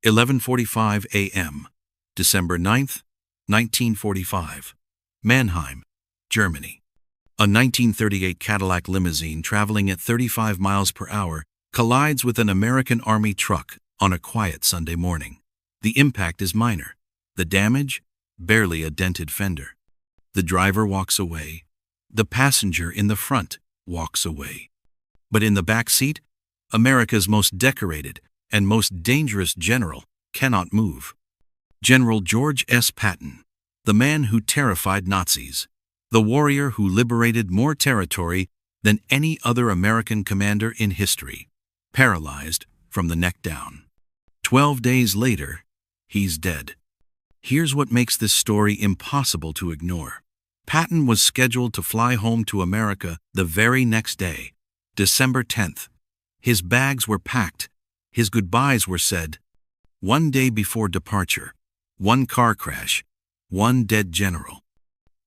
11:45 a.m., December 9th, 1945. Mannheim, Germany. A 1938 Cadillac limousine traveling at 35 miles per hour collides with an American Army truck on a quiet Sunday morning. The impact is minor. The damage? Barely a dented fender. The driver walks away. The passenger in the front walks away. But in the back seat, America's most decorated and most dangerous general cannot move. General George S. Patton, the man who terrified Nazis, the warrior who liberated more territory than any other American commander in history, paralyzed from the neck down. 12 days later, he's dead. Here's what makes this story impossible to ignore. Patton was scheduled to fly home to America the very next day, December 10th. His bags were packed. His goodbyes were said. One day before departure, one car crash, one dead general.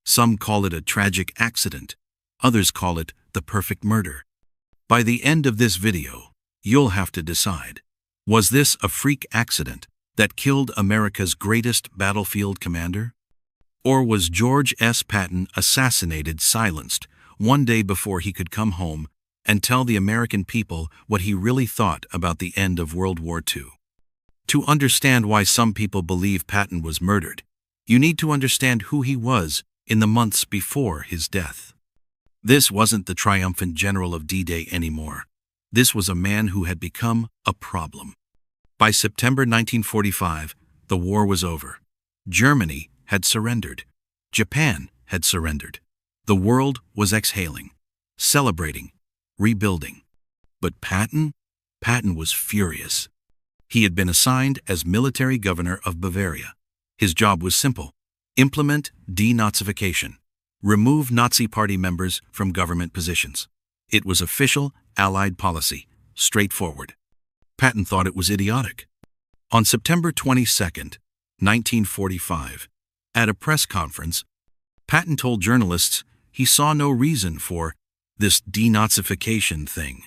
Some call it a tragic accident. Others call it the perfect murder. By the end of this video, you'll have to decide. Was this a freak accident that killed America's greatest battlefield commander? Or was George S. Patton assassinated, silenced, one day before he could come home and tell the American people what he really thought about the end of World War II? To understand why some people believe Patton was murdered, you need to understand who he was in the months before his death. This wasn't the triumphant general of D-Day anymore. This was a man who had become a problem. By September 1945, the war was over. Germany had surrendered. Japan had surrendered. The world was exhaling, celebrating, rebuilding. But Patton was furious. He had been assigned as military governor of Bavaria. His job was simple: implement denazification, remove Nazi party members from government positions. It was official Allied policy, straightforward. Patton thought it was idiotic. On September 22nd, 1945, at a press conference, Patton told journalists he saw no reason for this denazification thing.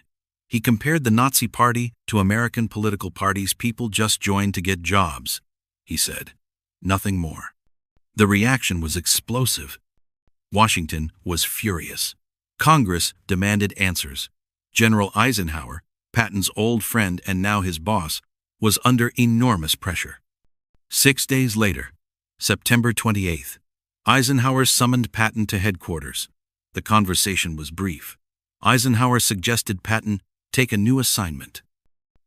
He compared the Nazi Party to American political parties people just joined to get jobs, he said. Nothing more. The reaction was explosive. Washington was furious. Congress demanded answers. General Eisenhower, Patton's old friend and now his boss, was under enormous pressure. 6 days later, September 28th, Eisenhower summoned Patton to headquarters. The conversation was brief. Eisenhower suggested Patton take a new assignment.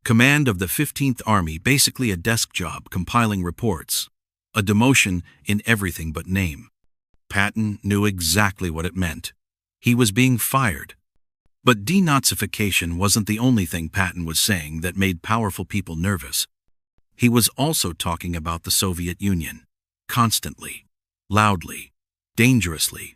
Command of the 15th Army, basically a desk job compiling reports. A demotion in everything but name. Patton knew exactly what it meant. He was being fired. But denazification wasn't the only thing Patton was saying that made powerful people nervous. He was also talking about the Soviet Union. Constantly. Loudly. Dangerously.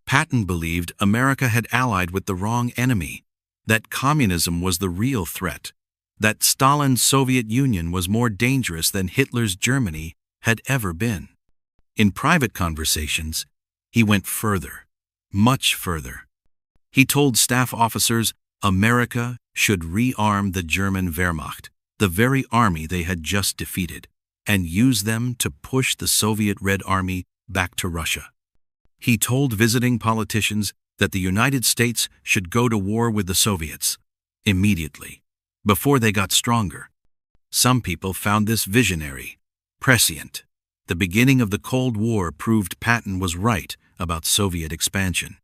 Patton believed America had allied with the wrong enemy. That communism was the real threat. That Stalin's Soviet Union was more dangerous than Hitler's Germany had ever been. In private conversations, he went further. Much further. He told staff officers America should rearm the German Wehrmacht, the very army they had just defeated, and use them to push the Soviet Red Army back to Russia. He told visiting politicians that the United States should go to war with the Soviets immediately, before they got stronger. Some people found this visionary, prescient. The beginning of the Cold War proved Patton was right about Soviet expansion.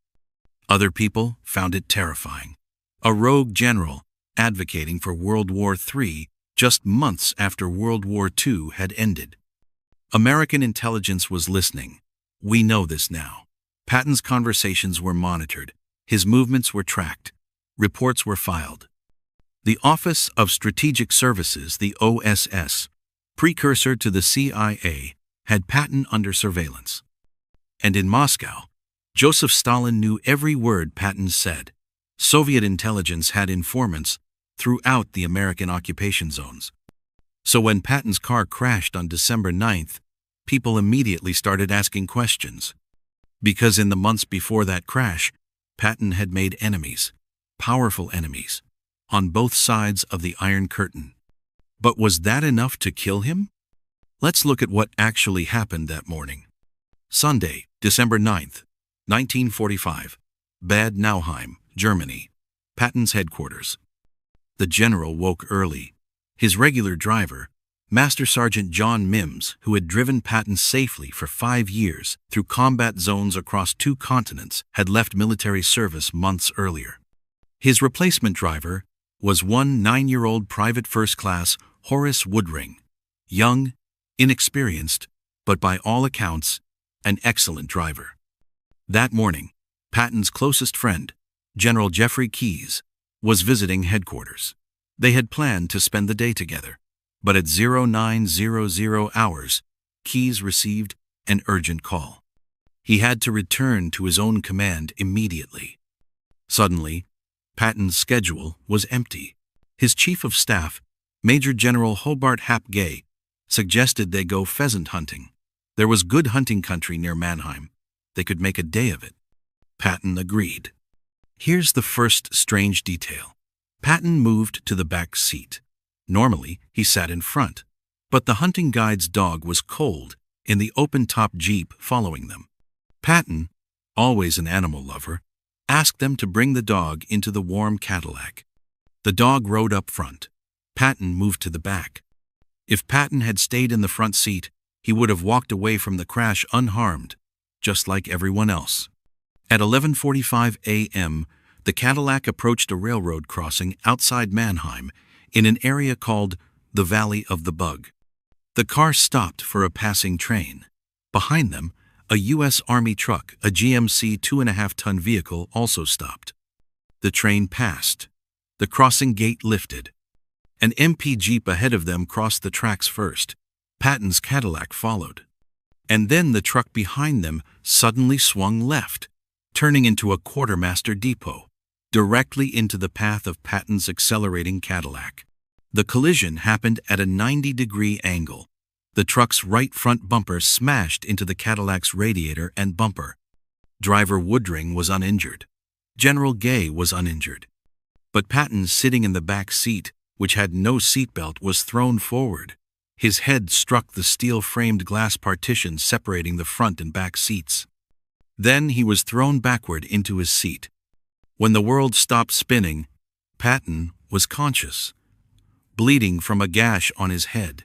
Other people found it terrifying. A rogue general advocating for World War III just months after World War II had ended. American intelligence was listening. We know this now. Patton's conversations were monitored. His movements were tracked. Reports were filed. The Office of Strategic Services, the OSS, precursor to the CIA, had Patton under surveillance. And in Moscow, Joseph Stalin knew every word Patton said. Soviet intelligence had informants throughout the American occupation zones. So when Patton's car crashed on December 9th, people immediately started asking questions. Because in the months before that crash, Patton had made enemies, powerful enemies, on both sides of the Iron Curtain. But was that enough to kill him? Let's look at what actually happened that morning. Sunday, December 9th, 1945. Bad Nauheim, Germany. Patton's headquarters. The general woke early. His regular driver, Master Sergeant John Mims, who had driven Patton safely for 5 years through combat zones across 2 continents, had left military service months earlier. His replacement driver was one 9-year-old private first class Horace Woodring, young, inexperienced, but by all accounts, an excellent driver. That morning, Patton's closest friend, General Jeffrey Keyes, was visiting headquarters. They had planned to spend the day together, but at 0900 hours, Keyes received an urgent call. He had to return to his own command immediately. Suddenly, Patton's schedule was empty. His chief of staff, Major General Hobart Hap Gay, suggested they go pheasant hunting. There was good hunting country near Mannheim. They could make a day of it. Patton agreed. Here's the first strange detail. Patton moved to the back seat. Normally, he sat in front, but the hunting guide's dog was cold in the open-top Jeep following them. Patton, always an animal lover, asked them to bring the dog into the warm Cadillac. The dog rode up front. Patton moved to the back. If Patton had stayed in the front seat, he would have walked away from the crash unharmed, just like everyone else. At 11:45 a.m., the Cadillac approached a railroad crossing outside Mannheim in an area called the Valley of the Bug. The car stopped for a passing train. Behind them, a U.S. Army truck, a GMC 2.5-ton vehicle, also stopped. The train passed. The crossing gate lifted. An MP Jeep ahead of them crossed the tracks first. Patton's Cadillac followed. And then the truck behind them suddenly swung left, turning into a quartermaster depot, directly into the path of Patton's accelerating Cadillac. The collision happened at a 90-degree angle. The truck's right front bumper smashed into the Cadillac's radiator and bumper. Driver Woodring was uninjured. General Gay was uninjured. But Patton, sitting in the back seat, which had no seatbelt, was thrown forward. His head struck the steel-framed glass partition separating the front and back seats. Then he was thrown backward into his seat. When the world stopped spinning, Patton was conscious, bleeding from a gash on his head,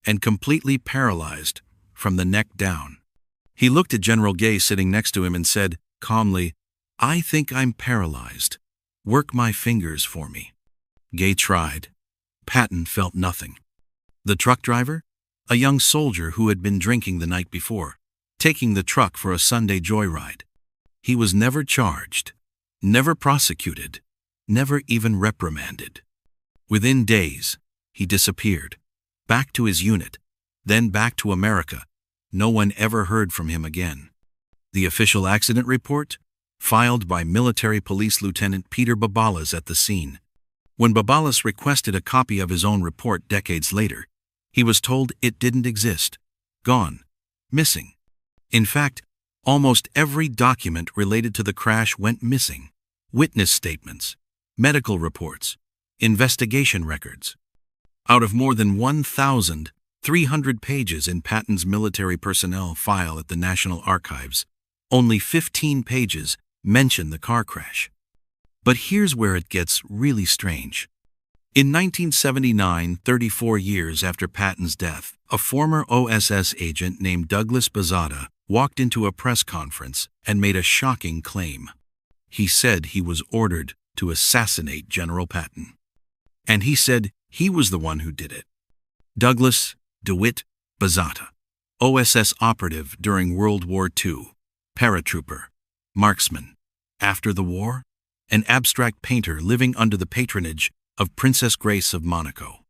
and completely paralyzed from the neck down. He looked at General Gay sitting next to him and said, calmly, "I think I'm paralyzed. Work my fingers for me." Gay tried. Patton felt nothing. The truck driver? A young soldier who had been drinking the night before, taking the truck for a Sunday joyride. He was never charged, never prosecuted, never even reprimanded. Within days, he disappeared, back to his unit, then back to America. No one ever heard from him again. The official accident report? Filed by Military Police Lieutenant Peter Babalas at the scene. When Babalas requested a copy of his own report decades later, he was told it didn't exist, gone, missing. In fact, almost every document related to the crash went missing. Witness statements, medical reports, investigation records. Out of more than 1,300 pages in Patton's military personnel file at the National Archives, only 15 pages mention the car crash. But here's where it gets really strange. In 1979, 34 years after Patton's death, a former OSS agent named Douglas Bazata walked into a press conference and made a shocking claim. He said he was ordered to assassinate General Patton. And he said he was the one who did it. Douglas DeWitt Bazata, OSS operative during World War II, paratrooper, marksman. After the war, an abstract painter living under the patronage of Princess Grace of Monaco.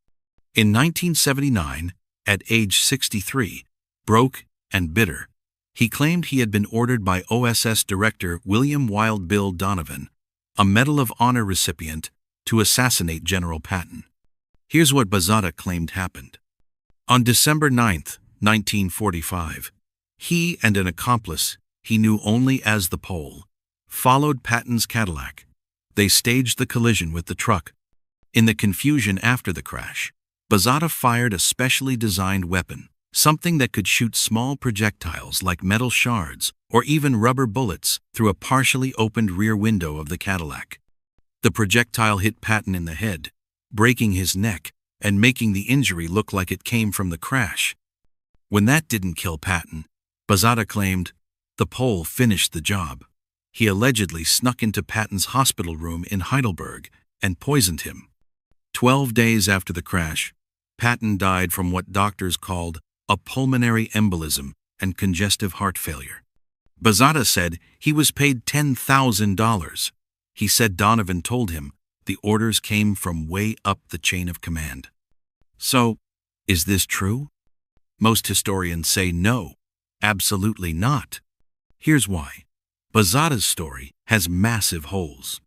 In 1979, at age 63, broke and bitter, he claimed he had been ordered by OSS Director William Wild Bill Donovan, a Medal of Honor recipient, to assassinate General Patton. Here's what Bazata claimed happened. On December 9, 1945, he and an accomplice he knew only as the Pole followed Patton's Cadillac. They staged the collision with the truck. In the confusion after the crash, Bazata fired a specially designed weapon, something that could shoot small projectiles like metal shards or even rubber bullets through a partially opened rear window of the Cadillac. The projectile hit Patton in the head, breaking his neck and making the injury look like it came from the crash. When that didn't kill Patton, Bazata claimed the Pole finished the job. He allegedly snuck into Patton's hospital room in Heidelberg and poisoned him. 12 days after the crash, Patton died from what doctors called a pulmonary embolism and congestive heart failure. Bazata said he was paid $10,000. He said Donovan told him the orders came from way up the chain of command. So, is this true? Most historians say no, absolutely not. Here's why. Bazata's story has massive holes.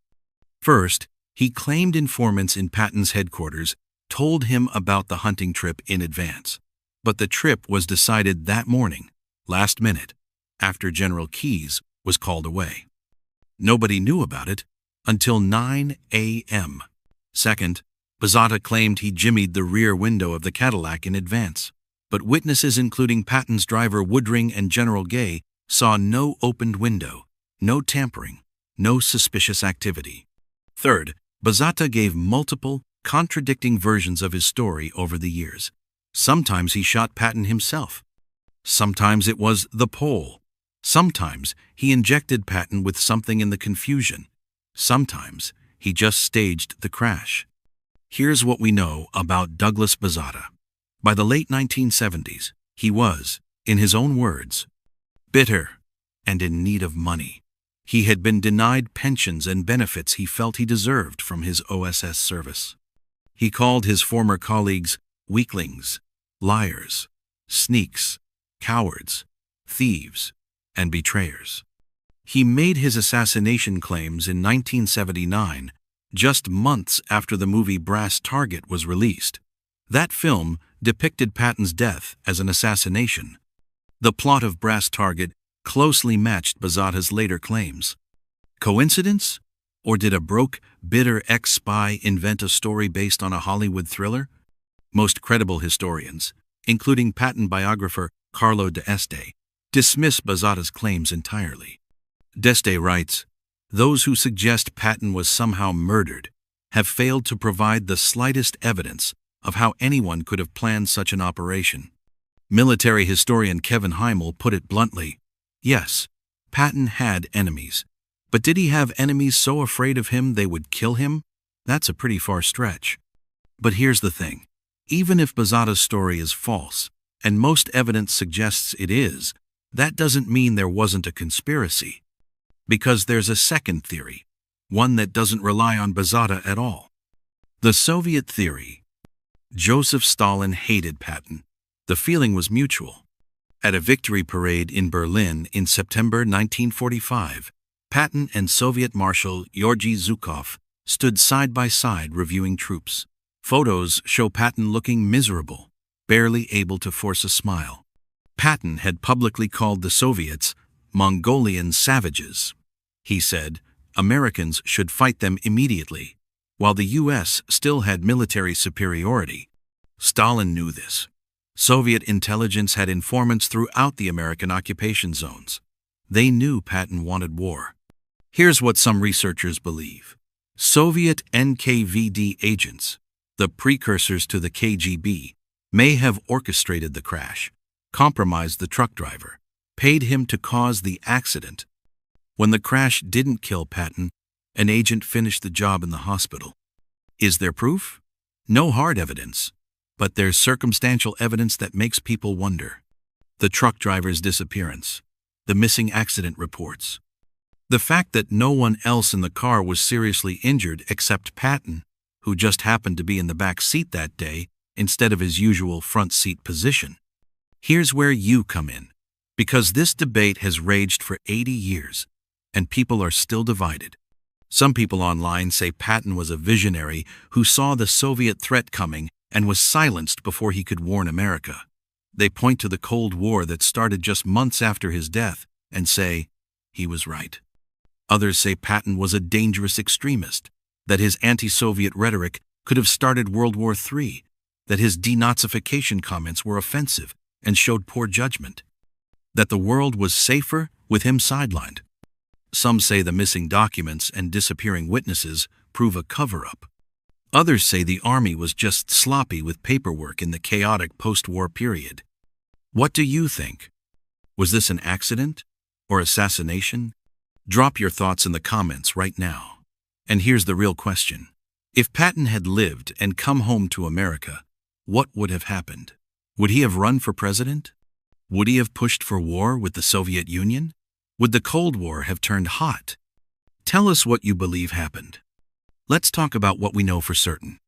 First, he claimed informants in Patton's headquarters told him about the hunting trip in advance. But the trip was decided that morning, last minute, after General Keyes was called away. Nobody knew about it until 9 a.m. Second, Bazata claimed he jimmied the rear window of the Cadillac in advance. But witnesses including Patton's driver Woodring and General Gay saw no opened window, no tampering, no suspicious activity. Third, Bazata gave multiple, contradicting versions of his story over the years. Sometimes he shot Patton himself. Sometimes it was the Pole. Sometimes he injected Patton with something in the confusion. Sometimes he just staged the crash. Here's what we know about Douglas Bazata. By the late 1970s, he was, in his own words, bitter and in need of money. He had been denied pensions and benefits he felt he deserved from his OSS service. He called his former colleagues weaklings, liars, sneaks, cowards, thieves, and betrayers. He made his assassination claims in 1979, just months after the movie Brass Target was released. That film depicted Patton's death as an assassination. The plot of Brass Target closely matched Bazata's later claims. Coincidence? Or did a broke, bitter ex-spy invent a story based on a Hollywood thriller? Most credible historians, including Patton biographer Carlo d'Este, dismiss Bazata's claims entirely. D'Este writes, "Those who suggest Patton was somehow murdered have failed to provide the slightest evidence of how anyone could have planned such an operation." Military historian Kevin Heimel put it bluntly, yes, Patton had enemies, but did he have enemies so afraid of him they would kill him? That's a pretty far stretch. But here's the thing. Even if Bazata's story is false, and most evidence suggests it is, that doesn't mean there wasn't a conspiracy. Because there's a second theory, one that doesn't rely on Bazata at all. The Soviet theory. Joseph Stalin hated Patton. The feeling was mutual. At a victory parade in Berlin in September 1945, Patton and Soviet Marshal Georgy Zhukov stood side by side reviewing troops. Photos show Patton looking miserable, barely able to force a smile. Patton had publicly called the Soviets Mongolian savages. He said Americans should fight them immediately, while the U.S. still had military superiority. Stalin knew this. Soviet intelligence had informants throughout the American occupation zones. They knew Patton wanted war. Here's what some researchers believe. Soviet NKVD agents, the precursors to the KGB, may have orchestrated the crash, compromised the truck driver, paid him to cause the accident. When the crash didn't kill Patton, an agent finished the job in the hospital. Is there proof? No hard evidence, but there's circumstantial evidence that makes people wonder. The truck driver's disappearance, the missing accident reports, the fact that no one else in the car was seriously injured except Patton, who just happened to be in the back seat that day instead of his usual front seat position. Here's where you come in, because this debate has raged for 80 years, and people are still divided. Some people online say Patton was a visionary who saw the Soviet threat coming and was silenced before he could warn America. They point to the Cold War that started just months after his death and say, he was right. Others say Patton was a dangerous extremist, that his anti-Soviet rhetoric could have started World War III, that his denazification comments were offensive and showed poor judgment, that the world was safer with him sidelined. Some say the missing documents and disappearing witnesses prove a cover-up. Others say the army was just sloppy with paperwork in the chaotic post-war period. What do you think? Was this an accident or assassination? Drop your thoughts in the comments right now. And here's the real question. If Patton had lived and come home to America, what would have happened? Would he have run for president? Would he have pushed for war with the Soviet Union? Would the Cold War have turned hot? Tell us what you believe happened. Let's talk about what we know for certain.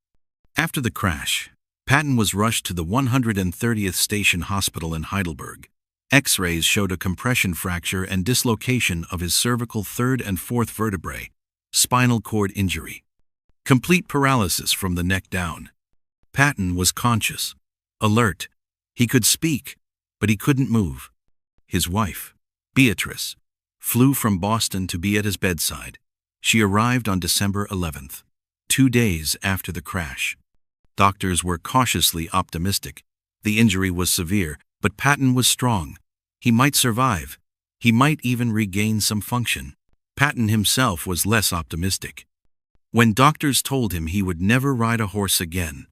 After the crash, Patton was rushed to the 130th Station Hospital in Heidelberg. X-rays showed a compression fracture and dislocation of his cervical third and fourth vertebrae, spinal cord injury. Complete paralysis from the neck down. Patton was conscious, alert. He could speak, but he couldn't move. His wife, Beatrice, flew from Boston to be at his bedside. She arrived on December 11th, 2 days after the crash. Doctors were cautiously optimistic. The injury was severe, but Patton was strong. He might survive. He might even regain some function. Patton himself was less optimistic. When doctors told him he would never ride a horse again,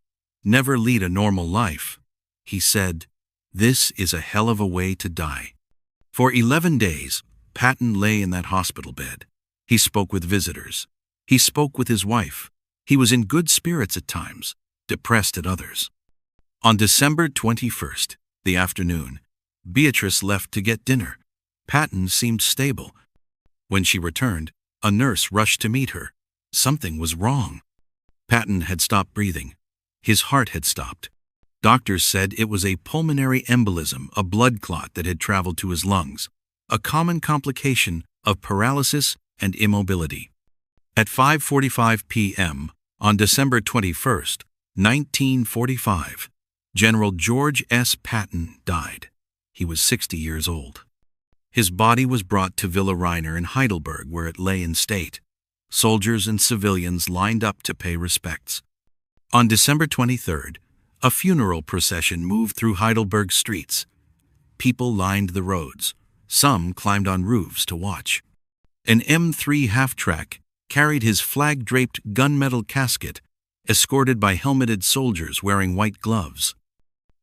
never lead a normal life, he said, "This is a hell of a way to die." For 11 days, Patton lay in that hospital bed. He spoke with visitors. He spoke with his wife. He was in good spirits at times, depressed at others. On December 21st, the afternoon, Beatrice left to get dinner. Patton seemed stable. When she returned, a nurse rushed to meet her. Something was wrong. Patton had stopped breathing. His heart had stopped. Doctors said it was a pulmonary embolism, a blood clot that had traveled to his lungs, a common complication of paralysis and immobility. At 5:45 p.m. on December 21st, 1945, General George S. Patton died. He was 60 years old. His body was brought to Villa Reiner in Heidelberg, where it lay in state. Soldiers and civilians lined up to pay respects. On December 23rd, a funeral procession moved through Heidelberg streets. People lined the roads. Some climbed on roofs to watch. An M3 half-track carried his flag-draped gunmetal casket, escorted by helmeted soldiers wearing white gloves.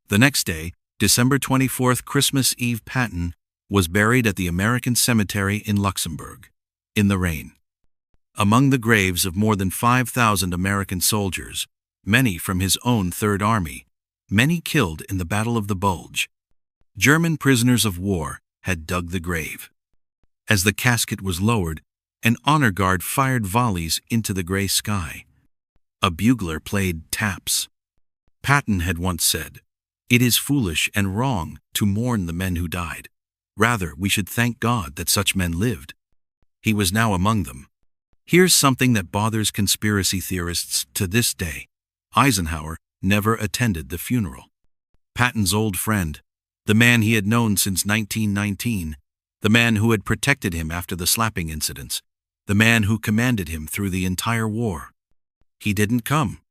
The next day, December 24th, Christmas Eve, Patton was buried at the American Cemetery in Luxembourg, in the rain. Among the graves of more than 5,000 American soldiers, many from his own Third Army, many killed in the Battle of the Bulge. German prisoners of war had dug the grave. As the casket was lowered, an honor guard fired volleys into the gray sky. A bugler played taps. Patton had once said, "It is foolish and wrong to mourn the men who died. Rather, we should thank God that such men lived." He was now among them. Here's something that bothers conspiracy theorists to this day. Eisenhower never attended the funeral. Patton's old friend, the man he had known since 1919, the man who had protected him after the slapping incidents, the man who commanded him through the entire war. He didn't come.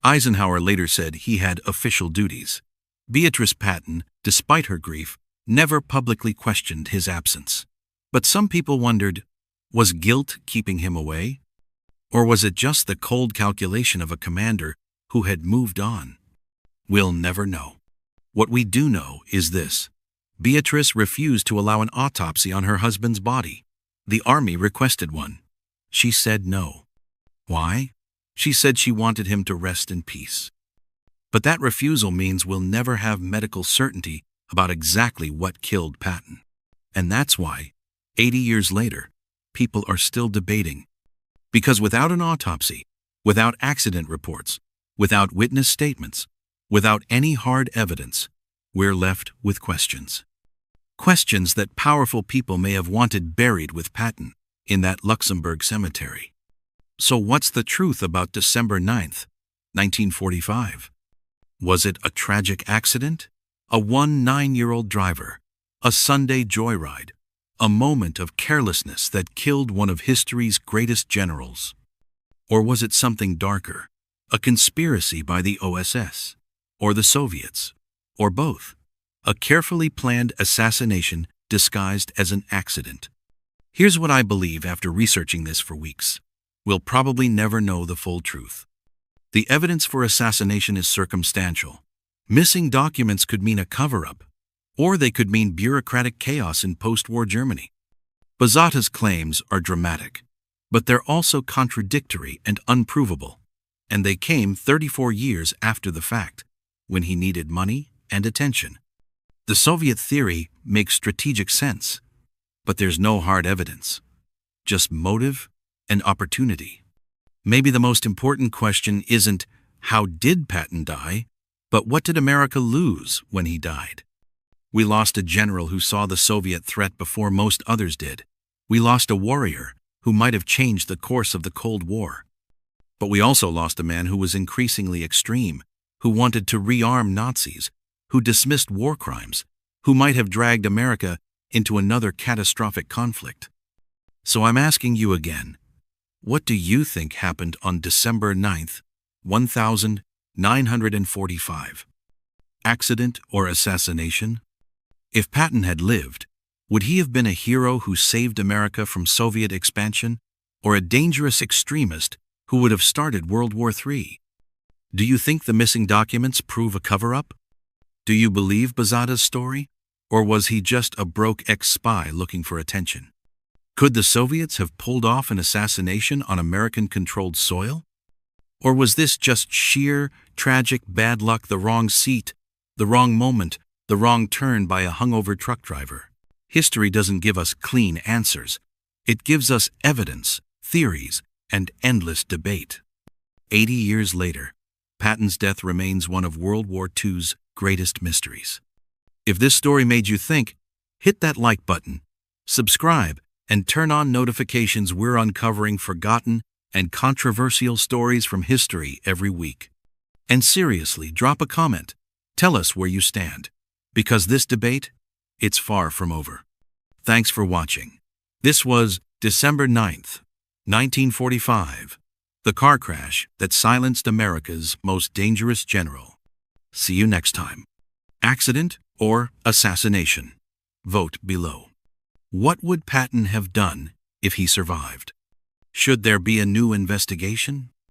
Eisenhower later said he had official duties. Beatrice Patton, despite her grief, never publicly questioned his absence. But some people wondered, was guilt keeping him away? Or was it just the cold calculation of a commander who had moved on? We'll never know. What we do know is this. Beatrice refused to allow an autopsy on her husband's body. The army requested one. She said no. Why? She said she wanted him to rest in peace. But that refusal means we'll never have medical certainty about exactly what killed Patton. And that's why, 80 years later, people are still debating. Because without an autopsy, without accident reports, without witness statements, without any hard evidence, we're left with questions. Questions that powerful people may have wanted buried with Patton in that Luxembourg cemetery. So what's the truth about December 9th, 1945? Was it a tragic accident? A 9-year-old driver? A Sunday joyride? A moment of carelessness that killed one of history's greatest generals? Or was it something darker? A conspiracy by the OSS? or the Soviets, or both. A carefully planned assassination disguised as an accident. Here's what I believe after researching this for weeks. We'll probably never know the full truth. The evidence for assassination is circumstantial. Missing documents could mean a cover-up, or they could mean bureaucratic chaos in post-war Germany. Bozzatta's claims are dramatic, but they're also contradictory and unprovable, and they came 34 years after the fact, when he needed money and attention. The Soviet theory makes strategic sense, but there's no hard evidence, just motive and opportunity. Maybe the most important question isn't how did Patton die, but what did America lose when he died? We lost a general who saw the Soviet threat before most others did. We lost a warrior who might have changed the course of the Cold War. But we also lost a man who was increasingly extreme, who wanted to rearm Nazis, who dismissed war crimes, who might have dragged America into another catastrophic conflict. So I'm asking you again, what do you think happened on December 9th, 1945? Accident or assassination? If Patton had lived, would he have been a hero who saved America from Soviet expansion, or a dangerous extremist who would have started World War III? Do you think the missing documents prove a cover-up? Do you believe Bozzatta's story, or was he just a broke ex-spy looking for attention? Could the Soviets have pulled off an assassination on American-controlled soil? Or was this just sheer, tragic bad luck, the wrong seat, the wrong moment, the wrong turn by a hungover truck driver? History doesn't give us clean answers. It gives us evidence, theories, and endless debate. 80 years later, Patton's death remains one of World War II's greatest mysteries. If this story made you think, hit that like button, subscribe, and turn on notifications. We're uncovering forgotten and controversial stories from history every week. And seriously, drop a comment. Tell us where you stand. Because this debate, it's far from over. Thanks for watching. This was December 9th, 1945, the car crash that silenced America's most dangerous general. See you next time. Accident or assassination? Vote below. What would Patton have done if he survived? Should there be a new investigation?